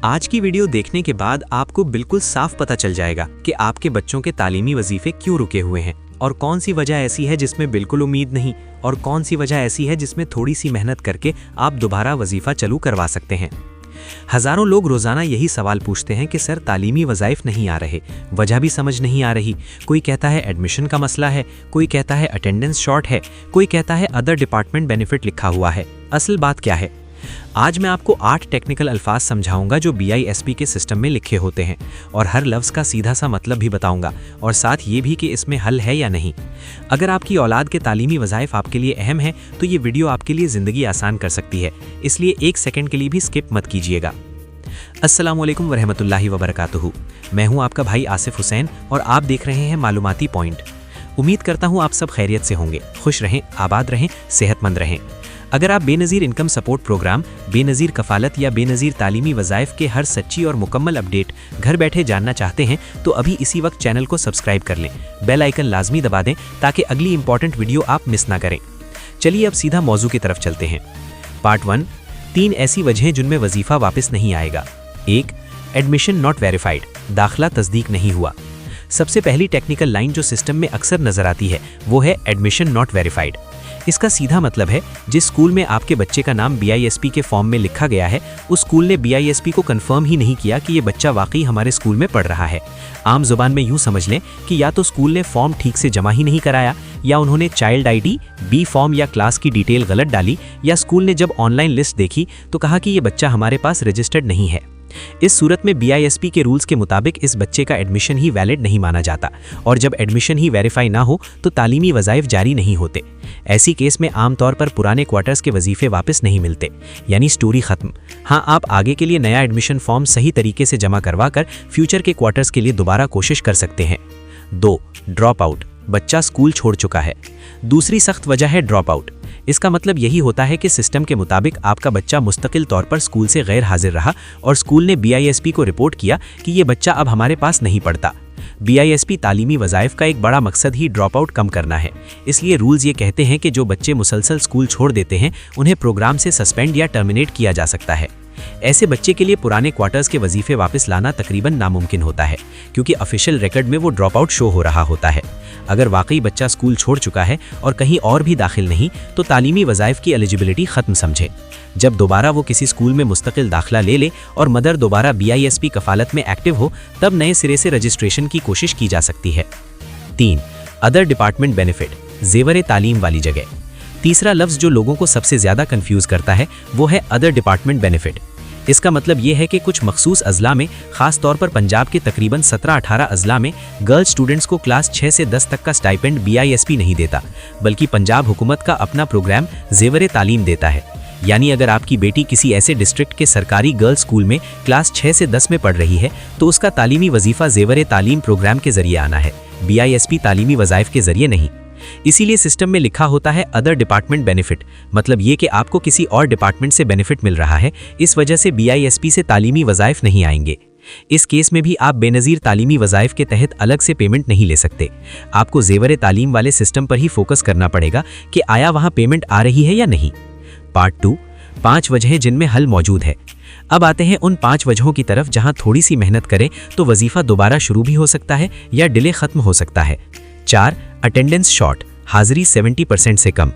आज की वीडियो देखने के बाद आपको बिल्कुल साफ पता चल जाएगा कि आपके बच्चों के तालीमी वजीफे क्यों रुके हुए हैं और कौन सी वजह ऐसी है जिसमें बिल्कुल उम्मीद नहीं और कौन सी वजह ऐसी है जिसमें थोड़ी सी मेहनत करके आप दोबारा वजीफा चालू करवा सकते हैं। हजारों लोग रोजाना यही सवाल पूछते हैं कि सर तालीमी वज़ाइफ नहीं आ रहे, वजह भी समझ नहीं आ रही। कोई कहता है एडमिशन का मसला है, कोई कहता है अटेंडेंस शॉर्ट है, कोई कहता है अदर डिपार्टमेंट बेनिफिट लिखा हुआ है। असल बात क्या है? आज मैं आपको 8 टेक्निकल अल्फाज समझाऊंगा जो BISP के सिस्टम में लिखे होते हैं और हर लफ्ज़ का सीधा सा मतलब भी बताऊंगा और साथ ये भी कि इसमें हल है या नहीं। अगर आपकी औलाद के तालीमी वज़ाइफ आपके लिए अहम है तो ये वीडियो आपके लिए ज़िंदगी आसान कर सकती है, इसलिए 1 सेकंड के लिए भी स्किप मत कीजिएगा। अस्सलाम वालेकुम वरहमतुल्लाहि वबरकातुहू। मैं हूँ आपका भाई आसिफ हुसैन और आप देख रहे हैं मालूमाती पॉइंट। उम्मीद करता हूँ आप सब खैरियत से होंगे, खुश रहें, आबाद रहें, सेहतमंद रहें। अगर आप Benazir income support programme, Benazir कफ़ालत या बेनज़ीर तालीमी वज़ाइफ के हर सच्ची और मुकम्मल अपडेट घर बैठे जानना चाहते हैं तो अभी इसी वक्त चैनल को सब्सक्राइब कर लें, बेल आइकन लाजमी दबा दें ताकि अगली इंपॉर्टेंट वीडियो आप मिस ना करें। चलिए अब सीधा मौजू की तरफ चलते हैं। पार्ट 1, 3 ऐसी वजहें जिनमें वजीफ़ा वापस नहीं आएगा। 1, एडमिशन नॉट वेरीफाइड, दाखिला तस्दीक नहीं हुआ। सबसे पहली टेक्निकल लाइन जो सिस्टम में अक्सर नज़र आती है वो है एडमिशन नॉट वेरीफाइड। इसका सीधा मतलब है जिस स्कूल में आपके बच्चे का नाम BISP के फॉर्म में लिखा गया है उस स्कूल ने BISP को कंफर्म ही नहीं किया कि ये बच्चा वाकई हमारे स्कूल में पढ़ रहा है। आम जुबान में यूँ समझ लें कि या तो स्कूल ने फॉर्म ठीक से जमा ही नहीं कराया, या उन्होंने चाइल्ड ID, B फॉर्म या क्लास की डिटेल गलत डाली, या स्कूल ने जब ऑनलाइन लिस्ट देखी तो कहा कि ये बच्चा हमारे पास रजिस्टर्ड नहीं है। इस सूरत में BISP के रूल्स के मुताबिक इस बच्चे का एडमिशन ही वैलिड नहीं माना जाता और जब एडमिशन ही वेरीफाई ना हो तो तालीमी वज़ाइफ जारी नहीं होते। ऐसी केस में आमतौर पर पुराने क्वार्टर्स के वजीफे वापस नहीं मिलते, यानी स्टोरी खत्म। हाँ, आप आगे के लिए नया एडमिशन फॉर्म सही तरीके से जमा करवा कर फ्यूचर के क्वार्टर्स के लिए दोबारा कोशिश कर सकते हैं। 2, ड्रॉप आउट, बच्चा स्कूल छोड़ चुका है। दूसरी सख्त वजह है ड्रॉप आउट। इसका मतलब यही होता है कि सिस्टम के मुताबिक आपका बच्चा मुस्तकिल तौर पर स्कूल से गैर हाजिर रहा और स्कूल ने BISP को रिपोर्ट किया कि ये बच्चा अब हमारे पास नहीं पढ़ता। BISP तालीमी वज़ाइफ का एक बड़ा मकसद ही ड्रॉप आउट कम करना है, इसलिए रूल्स ये कहते हैं कि जो बच्चे मुसलसल स्कूल छोड़ देते हैं उन्हें प्रोग्राम से सस्पेंड या टर्मिनेट किया जा सकता है। ऐसे बच्चे के लिए पुराने क्वार्टर्स के वजीफे वापस लाना तकरीबन नामुमकिन होता है क्योंकि ऑफिशियल रिकॉर्ड में वो ड्रॉप आउट शो हो रहा होता है। अगर वाकई बच्चा स्कूल छोड़ चुका है और कहीं और भी दाखिल नहीं तो तालीमी वज़ाइफ की एलिजिबिलिटी ख़त्म समझे। जब दोबारा वो किसी स्कूल में मुस्तकिल दाखिला ले ले और मदर दोबारा BISP कफ़ालत में एक्टिव हो तब नए सिरे से रजिस्ट्रेशन की कोशिश की जा सकती है। 3, अदर डिपार्टमेंट बेनिफिट, ज़ेवर तालीम वाली जगह। तीसरा लफ्ज़ जो लोगों को सबसे ज़्यादा कंफ्यूज करता है वो है अदर डिपार्टमेंट बेनिफिट। इसका मतलब ये है कि कुछ मखसूस अजला में, ख़ास तौर पर पंजाब के तकरीबन 17-18 अजला में गर्ल्स स्टूडेंट्स को क्लास 6 से 10 तक का स्टाइपेंड BISP नहीं देता, बल्कि पंजाब हुकूमत का अपना प्रोग्राम ज़ेवर तालीम देता है। यानी अगर आपकी बेटी किसी ऐसे डिस्ट्रिक्ट के सरकारी गर्ल्स स्कूल में क्लास 6 से 10 में पढ़ रही है तो उसका तालीमी वजीफ़ा ज़ेवर तालीम प्रोग्राम के ज़रिए आना है, BISP तालीमी वज़ाइफ के ज़रिए नहीं। इसीलिए सिस्टम में लिखा होता है अदर डिपार्टमेंट बेनिफिट, मतलब ये कि आपको किसी और डिपार्टमेंट से बेनिफिट मिल रहा है, इस वजह से BISP से तालीमी वज़ाइफ नहीं आएंगे। इस केस में भी आप बेनज़ीर तालीमी वज़ाइफ के तहत अलग से पेमेंट नहीं ले सकते। आपको ज़ेवर तालीम वाले सिस्टम पर ही फोकस करना पड़ेगा कि आया वहाँ पेमेंट आ रही है या नहीं। पार्ट 2, 5 वजहें जिनमें हल मौजूद है। अब आते हैं उन 5 वजहों की तरफ जहाँ थोड़ी सी मेहनत करें तो वजीफ़ा दोबारा शुरू भी हो सकता है या डिले ख़त्म हो सकता है। 4, अटेंडेंस शॉर्ट, हाज़िरी 70% से कम।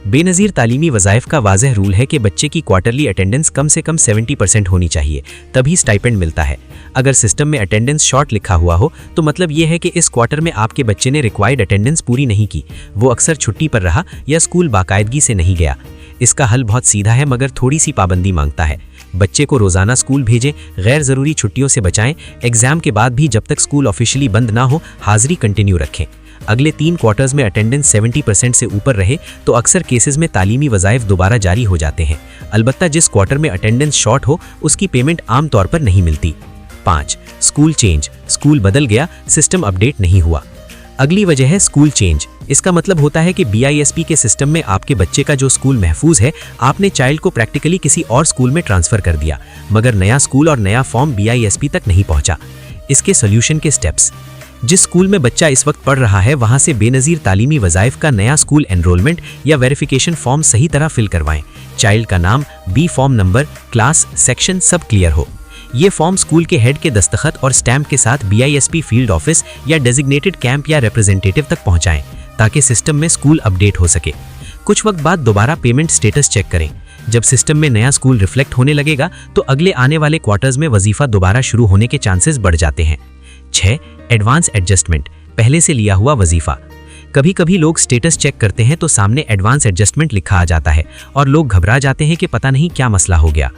बेनज़ीर तालीमी वज़ाइफ का वाज़ेह रूल है कि बच्चे की क्वार्टरली अटेंडेंस कम से कम 70% होनी चाहिए, तभी स्टाइपेंड मिलता है। अगर सिस्टम में अटेंडेंस शॉर्ट लिखा हुआ हो तो मतलब ये है कि इस क्वार्टर में आपके बच्चे ने रिक्वायर्ड अटेंडेंस पूरी नहीं की, वो अक्सर छुट्टी पर रहा या स्कूल बाकायदगी से नहीं गया। इसका हल बहुत सीधा है मगर थोड़ी सी पाबंदी मांगता है। बच्चे को रोज़ाना स्कूल भेजें, गैर ज़रूरी छुट्टियों से बचाएं। एग्ज़ाम के बाद भी जब तक स्कूल ऑफिशियली बंद ना हो हाज़िरी कंटिन्यू रखें। अगले 3 क्वार्टर्स में अटेंडेंस 70% से ऊपर रहे तो अक्सर केसेस में तालीमी वज़ाइफ दोबारा जारी हो जाते हैं। अलबत्ता जिस क्वार्टर में अटेंडेंस शॉर्ट हो उसकी पेमेंट आम तौर पर नहीं मिलती। 5, स्कूल चेंज, स्कूल बदल गया, सिस्टम अपडेट नहीं हुआ। अगली वजह है स्कूल चेंज। इसका मतलब होता है कि BISP के सिस्टम में आपके बच्चे का जो स्कूल महफूज है, आपने चाइल्ड को प्रैक्टिकली किसी और स्कूल में ट्रांसफ़र कर दिया, मगर नया स्कूल और नया फॉर्म BISP तक नहीं पहुंचा। इसके सोल्यूशन के स्टेप्स: जिस स्कूल में बच्चा इस वक्त पढ़ रहा है वहां से बेनज़ीर तालीमी वज़ाइफ का नया स्कूल एनरोलमेंट या वेरिफिकेशन फॉर्म सही तरह फिल करवाएं। चाइल्ड का नाम, B form number, class, section सब क्लियर हो। ये फॉर्म स्कूल के हेड के दस्तखत और स्टैम्प के साथ BISP फील्ड ऑफिस या डेजिग्नेटेड कैंप या रिप्रेजेंटेटिव तक पहुंचाएं ताकि सिस्टम में स्कूल अपडेट हो सके। कुछ वक्त बाद दोबारा पेमेंट स्टेटस चेक करें। जब सिस्टम में नया स्कूल रिफ्लेक्ट होने लगेगा तो अगले आने वाले क्वार्टर्स में वजीफा दोबारा शुरू होने के चांसेस बढ़ जाते हैं। 6. एडवांस एडजस्टमेंट, पहले से लिया हुआ वजीफा। कभी कभी लोग स्टेटस चेक करते हैं तो सामने एडवांस एडजस्टमेंट लिखा आ जाता है और लोग घबरा जाते हैं कि पता नहीं क्या मसला हो गया।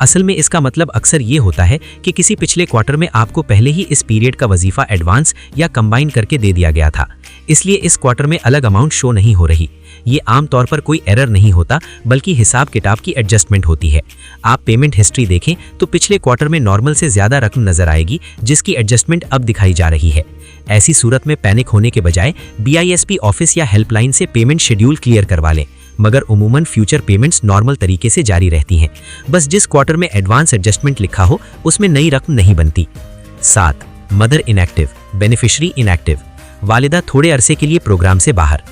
असल में इसका मतलब अक्सर ये होता है कि किसी पिछले क्वार्टर में आपको पहले ही इस पीरियड का वजीफा एडवांस या कंबाइन करके दे दिया गया था, इसलिए इस क्वार्टर में अलग अमाउंट शो नहीं हो रही। ये आमतौर पर कोई एरर नहीं होता बल्कि हिसाब किताब की एडजस्टमेंट होती है। आप पेमेंट हिस्ट्री देखें तो पिछले क्वार्टर में नॉर्मल से ज़्यादा रकम नजर आएगी जिसकी एडजस्टमेंट अब दिखाई जा रही है। ऐसी सूरत में पैनिक होने के बजाय BISP ऑफिस या हेल्पलाइन से पेमेंट शेड्यूल क्लियर करवा लें, मगर उमूमन फ्यूचर पेमेंट्स नॉर्मल तरीके से जारी रहती हैं। बस जिस क्वार्टर में एडवांस एडजस्टमेंट लिखा हो उसमें नई रकम नहीं बनती। 7. मदर इनएक्टिव, बेनिफिशरी इनएक्टिव, वालिदा थोड़े अरसे के लिए प्रोग्राम से बाहर।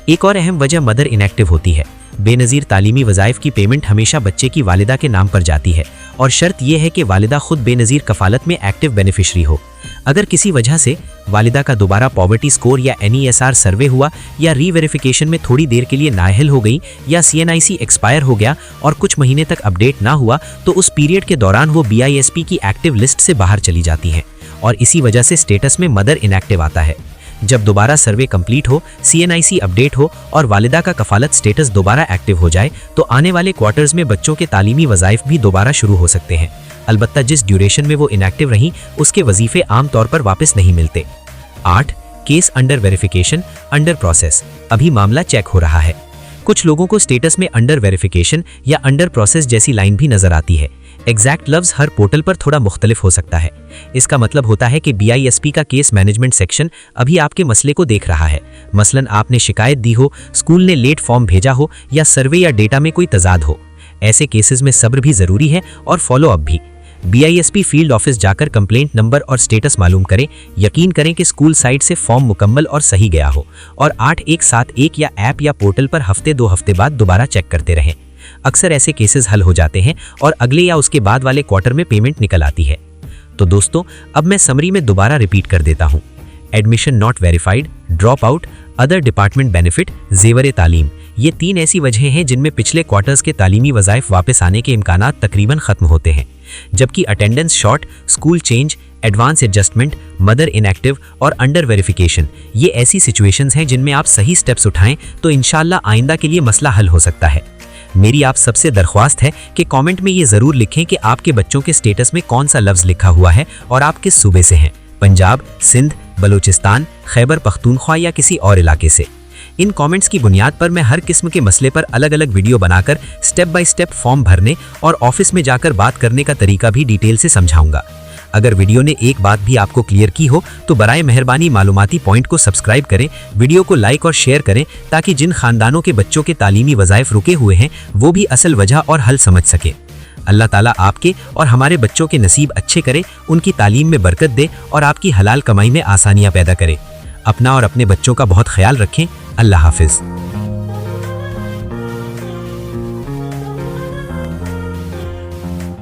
एक और अहम वजह मदर इनएक्टिव होती है। बेनज़ीर तालीमी वज़ाइफ की पेमेंट हमेशा बच्चे की वालिदा के नाम पर जाती है और शर्त यह है कि वालिदा खुद बेनज़ीर कफ़ालत में एक्टिव बेनिफिशरी हो। अगर किसी वजह से वालिदा का दोबारा पॉवर्टी स्कोर या NESR सर्वे हुआ या रीवेरिफिकेशन में थोड़ी देर के लिए नाअहल हो गई या CNIC एक्सपायर हो गया और कुछ महीने तक अपडेट ना हुआ तो उस पीरियड के दौरान वो BISP की एक्टिव लिस्ट से बाहर चली जाती हैं और इसी वजह से स्टेटस में मदर इनएक्टिव आता है। जब दोबारा सर्वे कंप्लीट हो, CNIC अपडेट हो और वालिदा का कफालत स्टेटस दोबारा एक्टिव हो जाए तो आने वाले क्वार्टर्स में बच्चों के तालीमी वज़ाइफ भी दोबारा शुरू हो सकते हैं। अलबत्ता जिस ड्यूरेशन में वो इनएक्टिव रहीं उसके वजीफे आमतौर पर वापस नहीं मिलते। 8. Case under verification, under process, अभी मामला चेक हो रहा है। कुछ लोगों को स्टेटस में अंडर वेरिफिकेशन या अंडर प्रोसेस जैसी लाइन भी नजर आती है। एग्जैक्ट लफ्ज़ हर पोर्टल पर थोड़ा मुख्तलिफ हो सकता है। इसका मतलब होता है कि BISP का केस मैनेजमेंट सेक्शन अभी आपके मसले को देख रहा है। मसलन आपने शिकायत दी हो, स्कूल ने लेट फॉर्म भेजा हो या सर्वे या डेटा में कोई तजाद हो। ऐसे केसेस में सब्र भी ज़रूरी है और फॉलो अप भी। BISP फील्ड ऑफिस जाकर कंप्लेंट नंबर और स्टेटस मालूम करें। यकीन करें कि स्कूल साइट से फॉर्म मुकम्मल और सही गया हो और 8171 या ऐप या पोर्टल पर हफ्ते 2 हफ्ते बाद दोबारा चेक करते रहें। अक्सर ऐसे केसेस हल हो जाते हैं और अगले या उसके बाद वाले क्वार्टर में पेमेंट निकल आती है। तो दोस्तों, अब मैं समरी में दोबारा रिपीट कर देता हूँ। Admission not verified, drop out, other department benefit, जेवर तालीम, ये 3 ऐसी वजहें हैं जिनमें पिछले क्वार्टर्स के तालीमी वज़ाइफ वापस आने के इम्कानात तकरीबन ख़त्म होते हैं। जबकि attendance short, school change, advance adjustment, mother inactive और अंडर वेरिफिकेशन ये ऐसी सिचुएशंस हैं जिनमें आप सही स्टेप्स उठाएं तो इंशाल्लाह आइंदा के लिए मसला हल हो सकता है। मेरी आप सबसे दरख्वास्त है कि कमेंट में ये ज़रूर लिखें कि आपके बच्चों के स्टेटस में कौन सा लफ्ज़ लिखा हुआ है और आप किस सूबे से हैं, पंजाब, सिंध, बलूचिस्तान, खैबर पख्तूनख्वा या किसी और इलाके से। इन कमेंट्स की बुनियाद पर मैं हर किस्म के मसले पर अलग अलग वीडियो बनाकर स्टेप बाय स्टेप फॉर्म भरने और ऑफिस में जाकर बात करने का तरीका भी डिटेल से समझाऊंगा। अगर वीडियो ने एक बात भी आपको क्लियर की हो तो बराए मेहरबानी मालूमाती पॉइंट को सब्सक्राइब करें, वीडियो को लाइक और शेयर करें ताकि जिन खानदानों के बच्चों के तालीमी वज़ाइफ रुके हुए हैं वो भी असल वजह और हल समझ सके। अल्लाह ताला आपके और हमारे बच्चों के नसीब अच्छे करे, उनकी तालीम में बरकत दे और आपकी हलाल कमाई में आसानियाँ पैदा करे। अपना और अपने बच्चों का बहुत ख्याल रखें। अल्लाह हाफिज़।